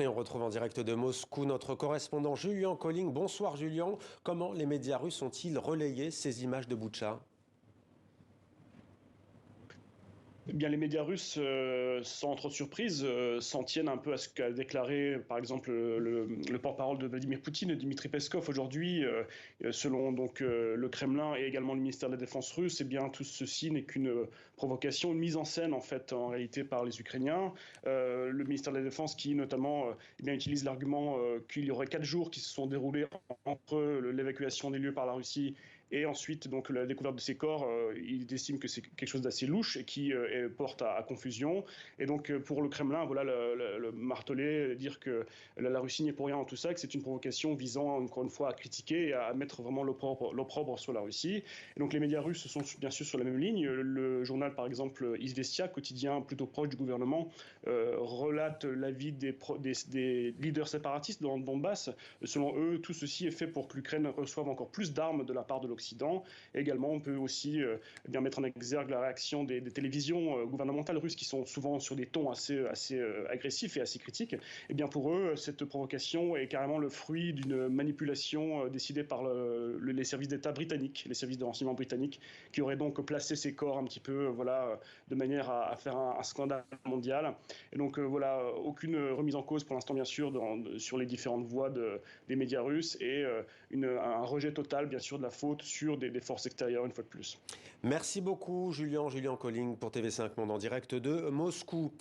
Et on retrouve en direct de Moscou notre correspondant Julian Colling. Bonsoir Julian, comment les médias russes ont-ils relayé ces images de Boutcha? Eh bien, les médias russes, sans trop de surprise, s'en tiennent un peu à ce qu'a déclaré, par exemple, le porte-parole de Vladimir Poutine, Dmitri Peskov, aujourd'hui. Selon donc le Kremlin et également le ministère de la Défense russe, eh bien, tout ceci n'est qu'une provocation, une mise en scène, en fait, en réalité, par les Ukrainiens. Le ministère de la Défense qui, notamment, eh bien, utilise l'argument qu'il y aurait 4 jours qui se sont déroulés entre l'évacuation des lieux par la Russie et ensuite donc la découverte de ces corps. Il estime que c'est quelque chose d'assez louche et qui porte à confusion. Et donc pour le Kremlin, voilà, le marteler, dire que la Russie n'est pour rien dans tout ça, que c'est une provocation visant encore une fois à critiquer et à mettre vraiment l'opprobre sur la Russie. Et donc les médias russes sont bien sûr sur la même ligne. Le journal par exemple Izvestia, quotidien plutôt proche du gouvernement, relate l'avis des leaders séparatistes dans le Donbass. Selon eux, tout ceci est fait pour que l'Ukraine reçoive encore plus d'armes de la part de l'Occident. Également, on peut aussi bien mettre en exergue la réaction des télévisions gouvernementales russes qui sont souvent sur des tons assez agressifs et assez critiques. Et bien pour eux, cette provocation est carrément le fruit d'une manipulation décidée par les services d'État britanniques, les services de renseignement britanniques, qui auraient donc placé ces corps un petit peu, voilà, de manière à faire un scandale mondial. Et donc voilà, aucune remise en cause pour l'instant, bien sûr, sur les différentes voix des médias russes et un rejet total, bien sûr, de la faute sur des forces extérieures, une fois de plus. Merci beaucoup Julian Colling pour TV5 Monde en direct de Moscou.